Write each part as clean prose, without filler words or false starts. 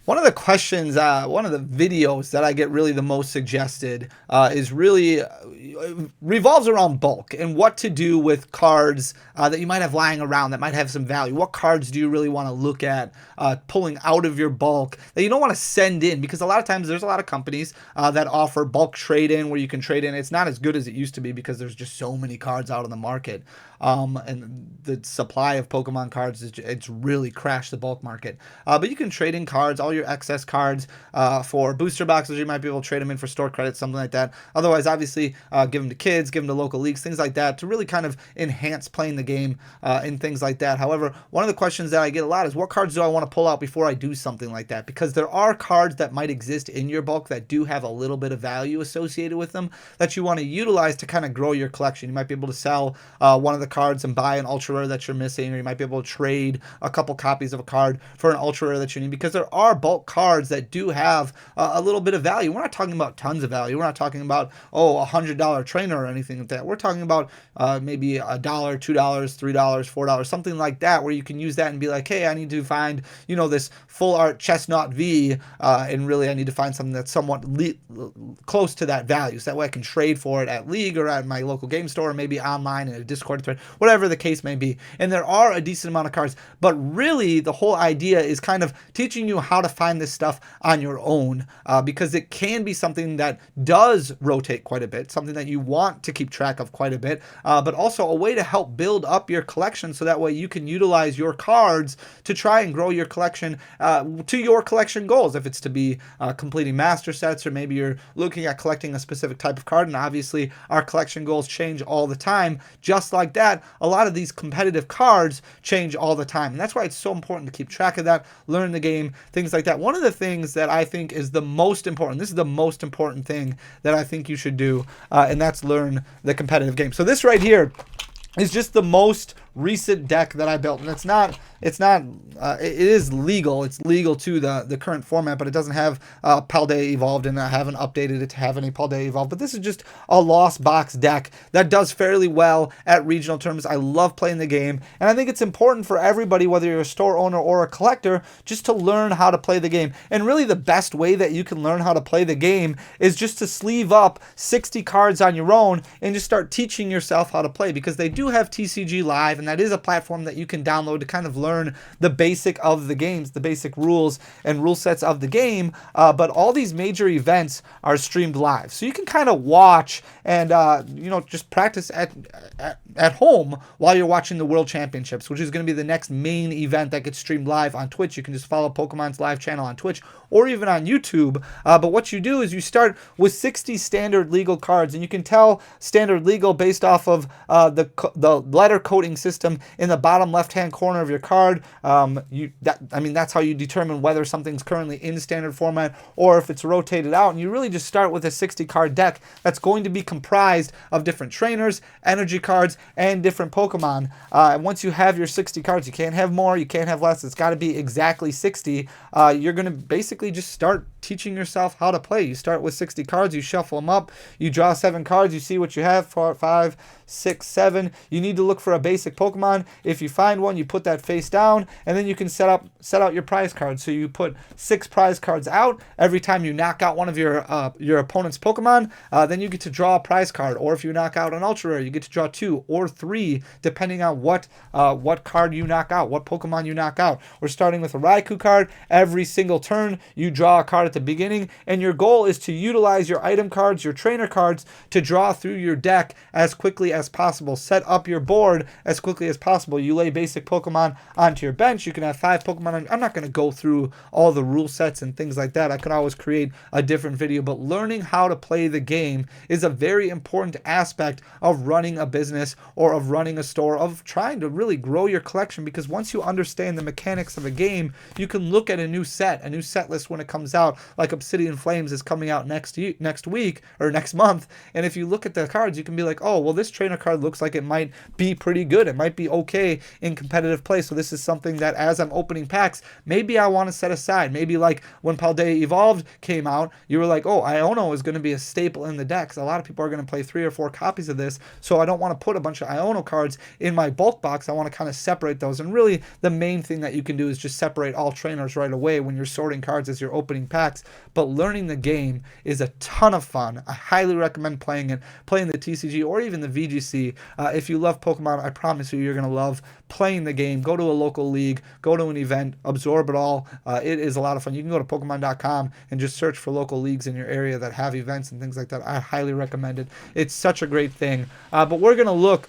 One of the questions, one of the videos that I get really the most suggested is really revolves around bulk and what to do with cards that you might have lying around that might have some value. What cards do you really want to look at pulling out of your bulk that you don't want to send in? Because a lot of times there's a lot of companies that offer bulk trade-in where you can trade in. It's not as good as it used to be because there's just so many cards out on the market. And the supply of Pokemon cards, it's really crashed the bulk market. But you can trade in cards, all your excess cards for booster boxes. You might be able to trade them in for store credits, something like that. Otherwise, obviously, give them to kids, give them to local leagues, things like that to really kind of enhance playing the game and things like that. However, one of the questions that I get a lot is what cards do I want to pull out before I do something like that? Because there are cards that might exist in your bulk that do have a little bit of value associated with them that you want to utilize to kind of grow your collection. You might be able to sell one of the cards and buy an ultra rare that you're missing, or you might be able to trade a couple copies of a card for an ultra rare that you need, because there are bulk cards that do have a little bit of value. We're not talking about tons of value. We're not talking about $100 trainer or anything like that. We're talking about maybe $1, $2, $3, $4, something like that, where you can use that and be like, hey, I need to find this full art chestnut V, and really I need to find something that's somewhat close to that value, so that way I can trade for it at League or at my local game store, or maybe online in a Discord thread, whatever the case may be. And there are a decent amount of cards, but really the whole idea is kind of teaching you how to find this stuff on your own, because it can be something that does rotate quite a bit, something that you want to keep track of quite a bit, but also a way to help build up your collection, so that way you can utilize your cards to try and grow your collection to your collection goals. If it's to be completing master sets, or maybe you're looking at collecting a specific type of card, and obviously our collection goals change all the time. Just like that, a lot of these competitive cards change all the time, and that's why it's so important to keep track of that, learn the game, things like that. One of the things that I think is the most important, this is the most important thing that I think you should do, and that's learn the competitive game. So this right here is just the most recent deck that I built, and it is legal. It's legal to the current format, but it doesn't have Paldea evolved, and I haven't updated it to have any Paldea evolved. But this is just a lost box deck that does fairly well at regional tournaments. I love playing the game, and I think it's important for everybody, whether you're a store owner or a collector, just to learn how to play the game. And really the best way that you can learn how to play the game is just to sleeve up 60 cards on your own and just start teaching yourself how to play, because they do have TCG Live, and that is a platform that you can download to kind of learn the basic of the games, the basic rules and rule sets of the game. But all these major events are streamed live, so you can kind of watch and just practice at home while you're watching the World Championships, which is going to be the next main event that gets streamed live on Twitch. You can just follow Pokemon's live channel on Twitch or even on YouTube. But what you do is you start with 60 standard legal cards, and you can tell standard legal based off of the letter coding system in the bottom left-hand corner of your card. That's how you determine whether something's currently in standard format or if it's rotated out. And you really just start with a 60-card deck that's going to be comprised of different trainers, energy cards, and different Pokemon. And once you have your 60 cards, you can't have more, you can't have less. It's got to be exactly 60. You're going to basically just start teaching yourself how to play. You start with 60 cards, you shuffle them up, you draw 7 cards, you see what you have, 4, 5, 6, 7. You need to look for a basic Pokemon. If you find one, you put that face down, and then you can set out your prize cards. So you put 6 prize cards out. Every time you knock out one of your opponent's Pokemon, then you get to draw a prize card. Or if you knock out an ultra rare, you get to draw 2 or 3, depending on what card you knock out, what Pokemon you knock out. We're starting with a Raikou card. Every single turn, you draw a card at the beginning, and your goal is to utilize your item cards, your trainer cards, to draw through your deck as quickly as possible. Set up your board as quickly as possible. You lay basic Pokemon onto your bench. You can have 5 Pokemon. I'm not going to go through all the rule sets and things like that. I could always create a different video, but learning how to play the game is a very important aspect of running a business or of running a store, of trying to really grow your collection, because once you understand the mechanics of a game, you can look at a new set list when it comes out, like Obsidian Flames is coming out next week or next month, and if you look at the cards, you can be like, oh, well, this trainer card looks like it might be pretty good. It might be okay in competitive play. So this is something that as I'm opening packs, maybe I want to set aside. Maybe like when Paldea Evolved came out, you were like, oh, Iono is going to be a staple in the decks. A lot of people are going to play 3 or 4 copies of this. So I don't want to put a bunch of Iono cards in my bulk box. I want to kind of separate those. And really the main thing that you can do is just separate all trainers right away when you're sorting cards as you're opening packs. But learning the game is a ton of fun. I highly recommend playing it, playing the TCG or even the VGC. If you love Pokemon, I promise you, you're going to love playing the game. Go to a local league, go to an event, absorb it all. It is a lot of fun. You can go to pokemon.com and just search for local leagues in your area that have events and things like that. I highly recommend it. It's such a great thing. But we're going to look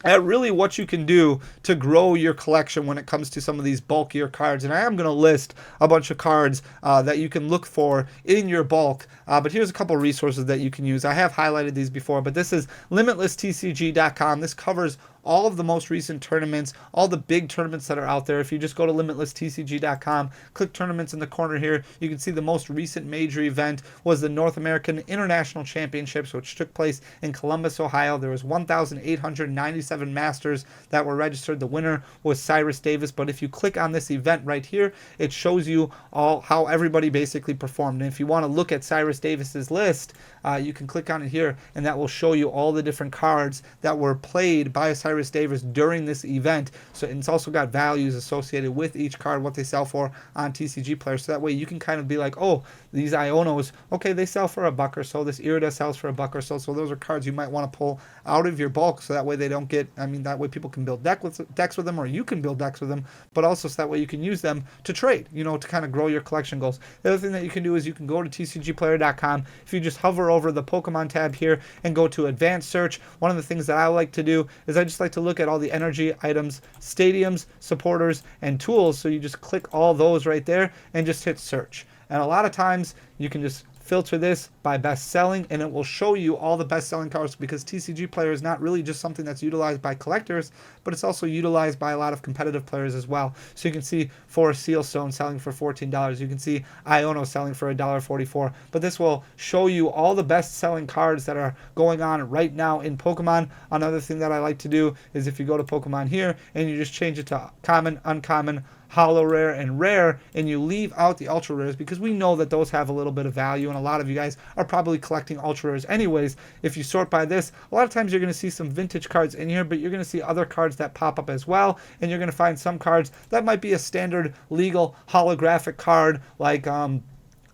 at really what you can do to grow your collection when it comes to some of these bulkier cards. And I am going to list a bunch of cards that you can look for in your bulk. But here's a couple resources that you can use. I have highlighted these before, but this is limitlesstcg.com. This covers all of the most recent tournaments, all the big tournaments that are out there. If you just go to limitlesstcg.com, click tournaments in the corner here, you can see the most recent major event was the North American International Championships, which took place in Columbus, Ohio. There was 1,897 masters that were registered. The winner was Cyrus Davis. But if you click on this event right here, it shows you all how everybody basically performed. And if you want to look at Cyrus Davis's list, you can click on it here, and that will show you all the different cards that were played by Cyrus Davis during this event. So it's also got values associated with each card, what they sell for on TCG Player. So that way you can kind of be like, oh, these Ionos, okay, they sell for $1 or so. This Irida sells for $1 or so. So those are cards you might want to pull out of your bulk, so that way they don't get, that way people can build decks with them, or you can build decks with them, but also so that way you can use them to trade, to kind of grow your collection goals. The other thing that you can do is you can go to tcgplayer.com. If you just hover over the Pokemon tab here and go to advanced search, one of the things that I like to do is I just like to look at all the energy items, stadiums, supporters, and tools. So you just click all those right there and just hit search. And a lot of times you can just filter this by best selling, and it will show you all the best selling cards, because TCG Player is not really just something that's utilized by collectors, but it's also utilized by a lot of competitive players as well. So you can see Forest Sealstone selling for $14. You can see Iono selling for $1.44. But this will show you all the best selling cards that are going on right now in Pokemon. Another thing that I like to do is if you go to Pokemon here and you just change it to common, uncommon, holo rare, and rare, and you leave out the ultra rares, because we know that those have a little bit of value, and a lot of you guys are probably collecting ultra rares anyways. If you sort by this, a lot of times you're going to see some vintage cards in here, but you're going to see other cards that pop up as well, and you're going to find some cards that might be a standard legal holographic card, like a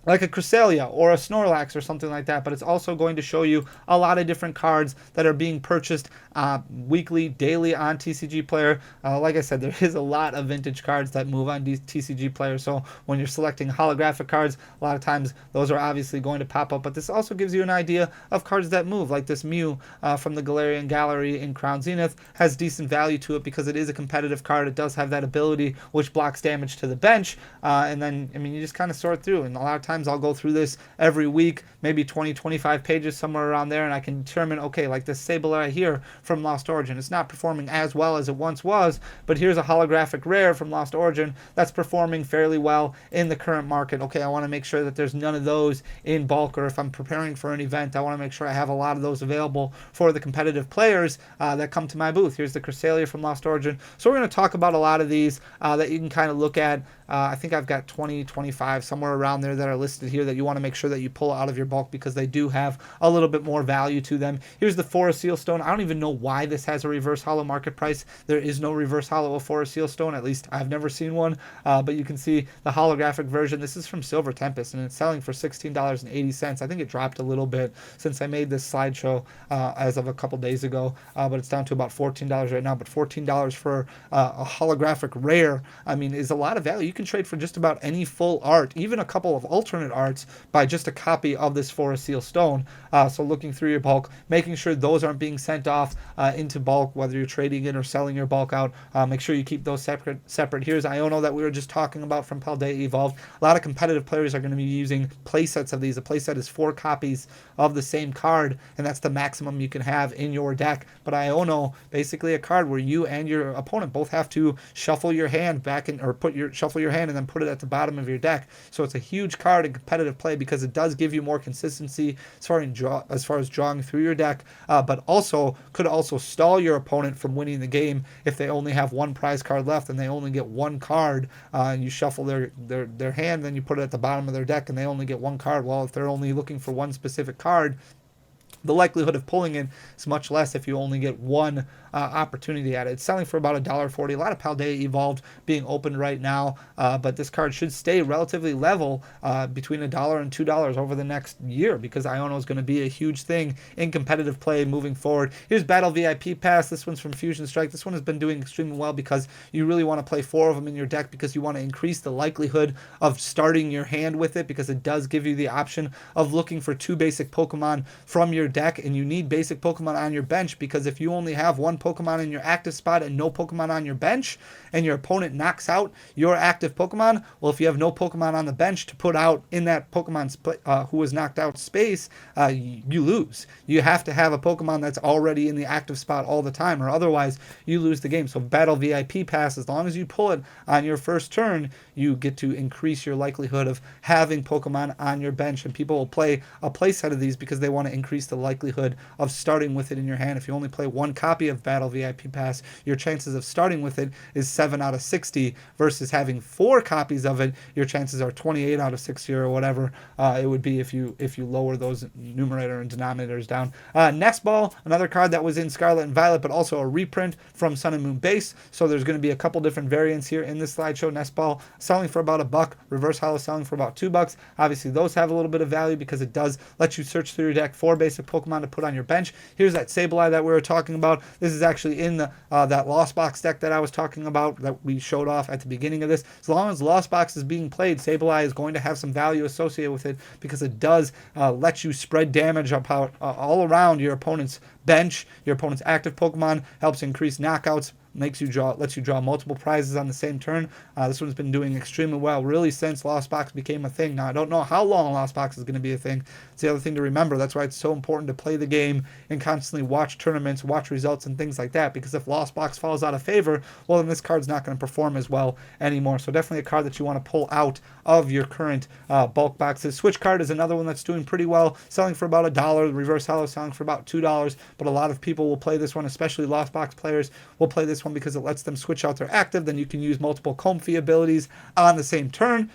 Cresselia or a Snorlax or something like that. But it's also going to show you a lot of different cards that are being purchased weekly, daily on TCG Player. Like I said, there is a lot of vintage cards that move on TCG Player. So when you're selecting holographic cards, a lot of times those are obviously going to pop up. But this also gives you an idea of cards that move, like this Mew from the Galarian Gallery in Crown Zenith has decent value to it because it is a competitive card. It does have that ability which blocks damage to the bench. And then, you just kind of sort through. And a lot of times I'll go through this every week, maybe 20, 25 pages, somewhere around there, and I can determine, okay, like this Sableye here from Lost Origin, it's not performing as well as it once was, but here's a holographic rare from Lost Origin that's performing fairly well in the current market. Okay, I want to make sure that there's none of those in bulk, or if I'm preparing for an event, I want to make sure I have a lot of those available for the competitive players that come to my booth. Here's the Cresselia from Lost Origin. So we're going to talk about a lot of these that you can kind of look at. I think I've got 20, 25, somewhere around there that are listed here that you want to make sure that you pull out of your bulk, because they do have a little bit more value to them. Here's the Forest Sealstone. I don't even know why this has a reverse holo market price. There is no reverse holo of Forest Sealstone, at least I've never seen one, but you can see the holographic version. This is from Silver Tempest, and it's selling for $16.80. I think it dropped a little bit since I made this slideshow as of a couple days ago, but it's down to about $14 right now. But $14 for a holographic rare, is a lot of value. You can trade for just about any full art, even a couple of alternate arts, by just a copy of this Forest Sealstone. So looking through your bulk, making sure those aren't being sent off into bulk, whether you're trading in or selling your bulk out. Make sure you keep those separate. Here's Iono that we were just talking about from Paldea Evolved. A lot of competitive players are going to be using playsets of these. A playset is 4 copies of the same card, and that's the maximum you can have in your deck. But Iono, basically a card where you and your opponent both have to shuffle your hand back in, or shuffle your hand and then put it at the bottom of your deck. So it's a huge card card in competitive play because it does give you more consistency as far as drawing through your deck, but also could also stall your opponent from winning the game if they only have one prize card left and they only get one card. And you shuffle their hand, then you put it at the bottom of their deck, and they only get one card. Well, if they're only looking for one specific card, the likelihood of pulling it is much less if you only get one opportunity at it. It's selling for about $1.40. A lot of Paldea Evolved being opened right now, but this card should stay relatively level between $1 and $2 over the next year because Iono is going to be a huge thing in competitive play moving forward. Here's Battle VIP Pass. This one's from Fusion Strike. This one has been doing extremely well because you really want to play 4 of them in your deck because you want to increase the likelihood of starting your hand with it because it does give you the option of looking for 2 basic Pokemon from your deck, and you need basic Pokemon on your bench because if you only have one Pokemon in your active spot and no Pokemon on your bench and your opponent knocks out your active Pokemon, well, if you have no Pokemon on the bench to put out in that Pokemon who was knocked out space, you lose. You have to have a Pokemon that's already in the active spot all the time, or otherwise you lose the game. So Battle VIP Pass, as long as you pull it on your first turn, you get to increase your likelihood of having Pokemon on your bench, and people will play a play set of these because they want to increase the likelihood of starting with it in your hand. If you only play one copy of Battle VIP Pass, your chances of starting with it is 7 out of 60 versus having 4 copies of it, your chances are 28 out of 60 or whatever it would be if you lower those numerator and denominators down. Nest Ball, another card that was in Scarlet and Violet, but also a reprint from Sun and Moon base. So there's going to be a couple different variants here in this slideshow. Nest Ball selling for about $1, Reverse Hollow selling for about $2. Obviously those have a little bit of value because it does let you search through your deck for basic Pokemon to put on your bench. Here's that Sableye that we were talking about. This is actually in the that Lost Box deck that I was talking about that we showed off at the beginning of this. As long as Lost Box is being played, Sableye is going to have some value associated with it because it does let you spread damage all around your opponent's bench. Your opponent's active Pokemon helps increase knockouts, lets you draw multiple prizes on the same turn. This one's been doing extremely well really since Lost Box became a thing. Now I don't know how long Lost Box is going to be a thing. It's the other thing to remember. That's why it's so important to play the game and constantly watch tournaments, watch results and things like that, because if Lost Box falls out of favor, well then this card's not going to perform as well anymore. So definitely a card that you want to pull out of your current bulk boxes. Switch Card is another one that's doing pretty well, selling for about $1. The Reverse Hollow selling for about $2, but a lot of people will play this one, especially Lost Box players will play this one because it lets them switch out their active. Then you can use multiple Comfy abilities on the same turn.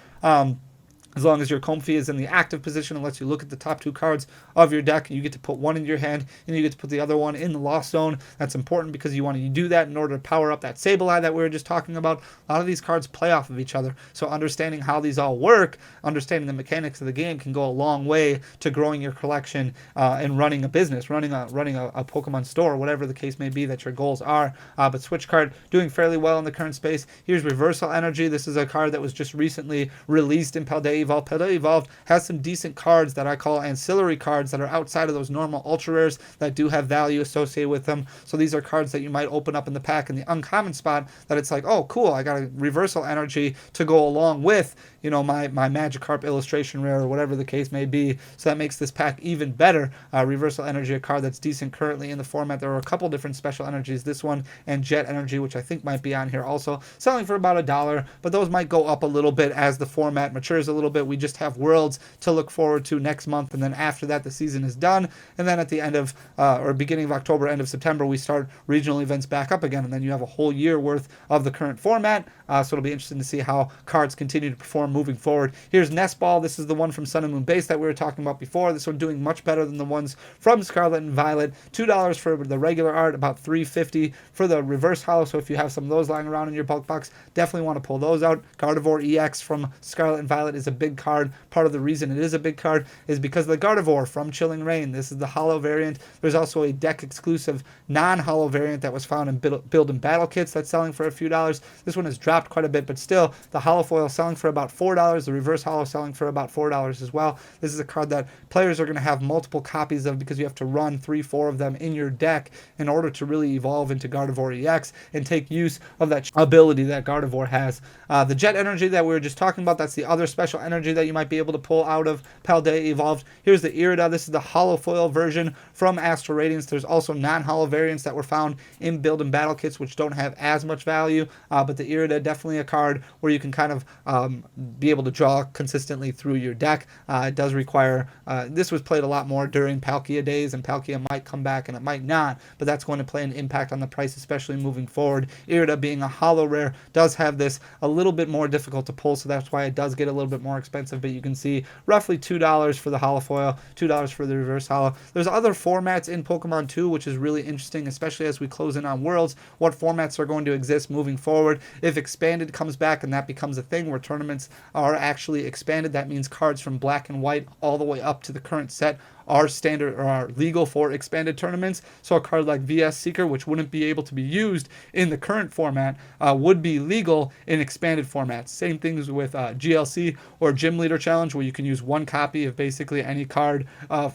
As long as your Comfy is in the active position and lets you look at the top 2 cards of your deck, you get to put one in your hand and you get to put the other one in the Lost Zone. That's important because you want to do that in order to power up that Sableye that we were just talking about. A lot of these cards play off of each other, so understanding how these all work, understanding the mechanics of the game can go a long way to growing your collection and running a business, running a Pokemon store, whatever the case may be that your goals are. But Switch Card doing fairly well in the current space. Here's Reversal Energy. This is a card that was just recently released in Paldea Evolved. Paldea Evolved has some decent cards that I call ancillary cards that are outside of those normal ultra rares that do have value associated with them. So these are cards that you might open up in the pack in the uncommon spot that it's like, oh cool, I got a Reversal Energy to go along with, you know, my Magikarp illustration rare or whatever the case may be. So that makes this pack even better. Reversal Energy, a card that's decent currently in the format. There are a couple different special energies, this one and Jet Energy, which I think might be on here also, selling for about $1, but those might go up a little bit as the format matures a little bit. We just have Worlds to look forward to next month, and then after that the season is done, and then at the end of or beginning of October, end of September, we start regional events back up again, and then you have a whole year worth of the current format. So it'll be interesting to see how cards continue to perform moving forward. Here's Nest Ball. This is the one from Sun and Moon base that we were talking about before. This one doing much better than the ones from Scarlet and Violet. $2 for the regular art, about $3.50 for the Reverse Hollow. So if you have some of those lying around in your bulk box, definitely want to pull those out. Gardevoir EX from Scarlet and Violet is a big card. Part of the reason it is a big card is because of the Gardevoir from Chilling Reign. This is the hollow variant. There's also a deck exclusive non-hollow variant that was found in build and battle kits that's selling for a few dollars. This one has dropped quite a bit, but still the hollow foil selling for about $4. The Reverse Hollow selling for about $4 as well. This is a card that players are going to have multiple copies of because you have to run 3-4 of them in your deck in order to really evolve into Gardevoir EX and take use of that ability that Gardevoir has. The Jet Energy that we were just talking about, that's the other special energy that you might be able to pull out of Paldea Evolved. Here's the Irida. This is the hollow foil version from Astral Radiance. There's also non-hollow variants that were found in build and battle kits which don't have as much value, but the Irida, definitely a card where you can kind of be able to draw consistently through your deck. It does require, this was played a lot more during Palkia days, and Palkia might come back and it might not, but that's going to play an impact on the price, especially moving forward. Irida, being a holo rare, does have this a little bit more difficult to pull, so that's why it does get a little bit more expensive, but you can see roughly $2 for the holo foil, $2 for the reverse holo. There's other formats in Pokemon too, which is really interesting, especially as we close in on Worlds, what formats are going to exist moving forward. If Expanded comes back and that becomes a thing where tournaments are actually expanded, that means cards from Black and White all the way up to the current set are standard or are legal for expanded tournaments. So a card like VS Seeker, which wouldn't be able to be used in the current format, would be legal in expanded formats. Same things with GLC or Gym Leader Challenge, where you can use one copy of basically any card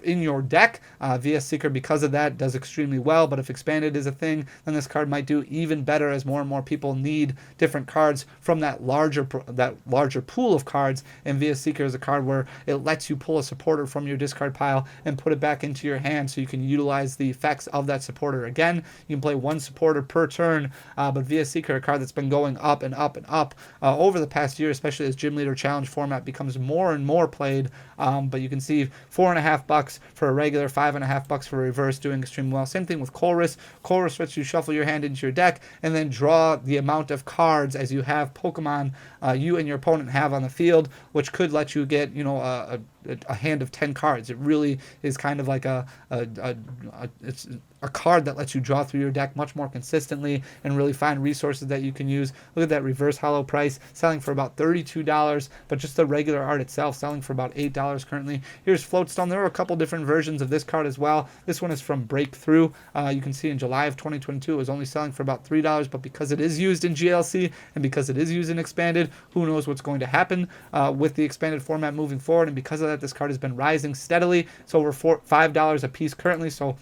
in your deck. VS Seeker, because of that, does extremely well, but if expanded is a thing, then this card might do even better as more and more people need different cards from that larger pool of cards. And VS Seeker is a card where it lets you pull a supporter from your discard pile and put it back into your hand, so you can utilize the effects of that supporter again. You can play one supporter per turn, but VS Seeker, a card that's been going up and up and up over the past year, especially as Gym Leader Challenge format becomes more and more played. But you can see $4.50 for a regular, $5.50 for a reverse, doing extremely well. Same thing with Colress. Colress lets you shuffle your hand into your deck and then draw the amount of cards as you have Pokemon you and your opponent have on the field, which could let you get, a hand of 10 cards. It really is kind of like it's a card that lets you draw through your deck much more consistently and really find resources that you can use. Look at that reverse holo price, selling for about $32, but just the regular art itself selling for about $8 currently. Here's Floatstone. There are a couple different versions of this card as well. This one is from Breakthrough. You can see in July of 2022 it was only selling for about $3, but because it is used in GLC and because it is used in Expanded, who knows what's going to happen with the expanded format moving forward. And because of that, this card has been rising steadily. It's over $5 a piece currently, so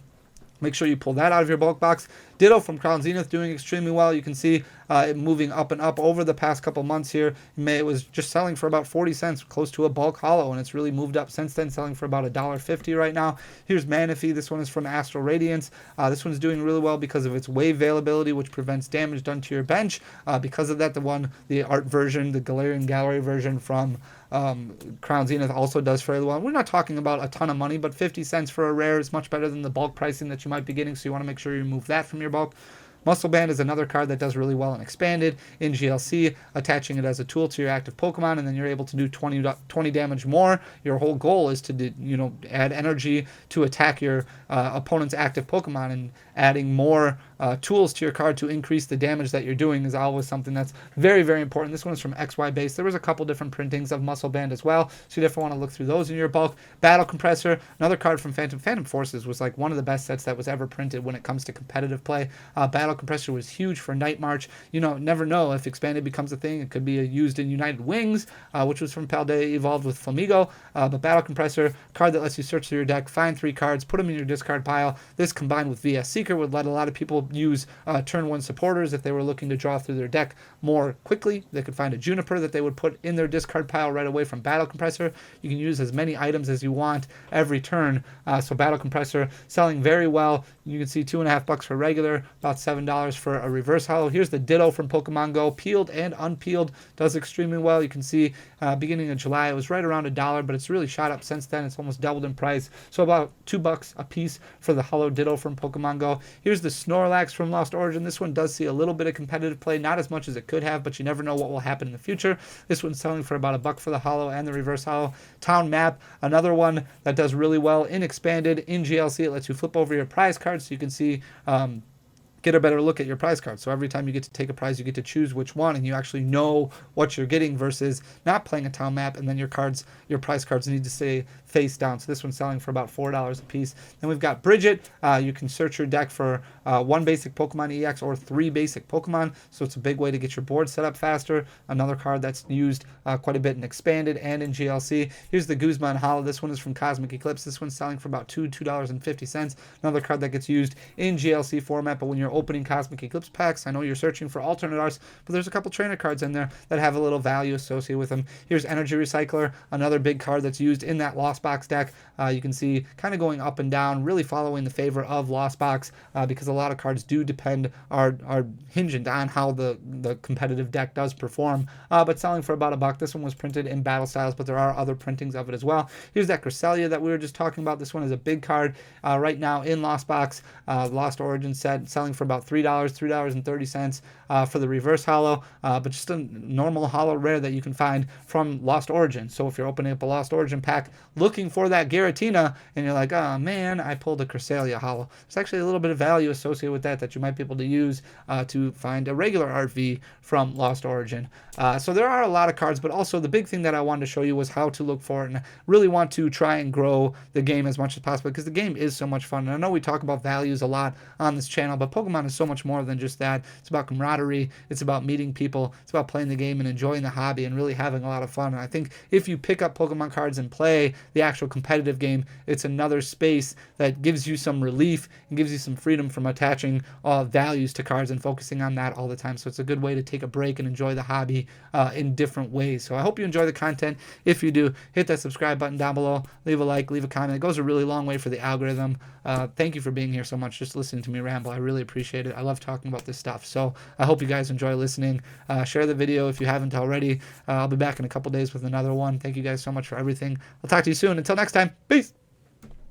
make sure you pull that out of your bulk box. Ditto from Crown Zenith, doing extremely well. You can see it moving up and up over the past couple months here. In May, it was just selling for about 40 cents, close to a bulk holo, and it's really moved up since then, selling for about $1.50 right now. Here's Manaphy. This one is from Astral Radiance. This one's doing really well because of its wave availability, which prevents damage done to your bench. Because of that, the art version, the Galarian Gallery version from Crown Zenith also does fairly well. We're not talking about a ton of money, but 50 cents for a rare is much better than the bulk pricing that you might be getting, so you want to make sure you remove that from your bulk. Muscle Band is another card that does really well in Expanded, in GLC, attaching it as a tool to your active Pokemon, and then you're able to do 20 damage more. Your whole goal is to add energy to attack your opponent's active Pokemon, and adding more tools to your card to increase the damage that you're doing is always something that's very, very important. This one is from XY Base. There was a couple different printings of Muscle Band as well, so you definitely want to look through those in your bulk. Battle Compressor, another card from Phantom. Phantom Forces was like one of the best sets that was ever printed when it comes to competitive play. Battle Compressor was huge for Night March. Never know if Expanded becomes a thing. It could be used in United Wings, which was from Paldea evolved with Flamigo. But Battle Compressor, card that lets you search through your deck, find 3 cards, put them in your discard pile. This combined with VS Seeker would let a lot of people use turn 1 supporters if they were looking to draw through their deck more quickly. They could find a Juniper that they would put in their discard pile right away from Battle Compressor. You can use as many items as you want every turn. So Battle Compressor selling very well. You can see $2.50 for regular, about $7 for a reverse holo. Here's the Ditto from Pokemon Go, peeled and unpeeled, does extremely well. You can see beginning of July it was right around $1, but it's really shot up since then. It's almost doubled in price, so about $2 a piece for the holo Ditto from Pokemon Go. Here's the Snorlax from Lost Origin. This one does see a little bit of competitive play, not as much as it could have, but you never know what will happen in the future. This one's selling for about $1 for the holo and the reverse holo. Town Map, another one that does really well in Expanded. In GLC, it lets you flip over your prize cards so you can see get a better look at your prize cards. So every time you get to take a prize, you get to choose which one, and you actually know what you're getting versus not playing a town map, and then your prize cards need to stay face down. So this one's selling for about $4 a piece. Then we've got Bridget. You can search your deck for 1 basic Pokemon EX or 3 basic Pokemon, so it's a big way to get your board set up faster. Another card that's used quite a bit in Expanded and in GLC. Here's the Guzman Holo. This one is from Cosmic Eclipse. This one's selling for about $2.50. Another card that gets used in GLC format, but when you're you're opening Cosmic Eclipse packs, I know you're searching for alternate arts, but there's a couple trainer cards in there that have a little value associated with them. Here's Energy Recycler, another big card that's used in that Lost Box deck. You can see kind of going up and down, really following the favor of Lost Box, because a lot of cards do depend, are hinged on how the competitive deck does perform, but selling for about $1. This one was printed in Battle Styles, but there are other printings of it as well. Here's that Cresselia that we were just talking about. This one is a big card right now in Lost Box, Lost Origin set, selling for about $3, $3.30 for the reverse holo, but just a normal holo rare that you can find from Lost Origin. So if you're opening up a Lost Origin pack looking for that Giratina and you're like, oh man, I pulled a Cresselia holo, there's actually a little bit of value associated with that you might be able to use to find a regular RV from Lost Origin. So there are a lot of cards, but also the big thing that I wanted to show you was how to look for it, and I really want to try and grow the game as much as possible because the game is so much fun. And I know we talk about values a lot on this channel, but Pokemon is so much more than just that. It's about camaraderie, it's about meeting people, it's about playing the game and enjoying the hobby and really having a lot of fun. And I think if you pick up Pokemon cards and play the actual competitive game, it's another space that gives you some relief and gives you some freedom from attaching values to cards and focusing on that all the time. So it's a good way to take a break and enjoy the hobby in different ways. So I hope you enjoy the content. If you do, hit that subscribe button down below, leave a like, leave a comment. It goes a really long way for the algorithm. Thank you for being here so much, just listening to me ramble. I really appreciate it. I love talking about this stuff. So I hope you guys enjoy listening. Share the video if you haven't already. I'll be back in a couple days with another one. Thank you guys so much for everything. I'll talk to you soon. Until next time, peace.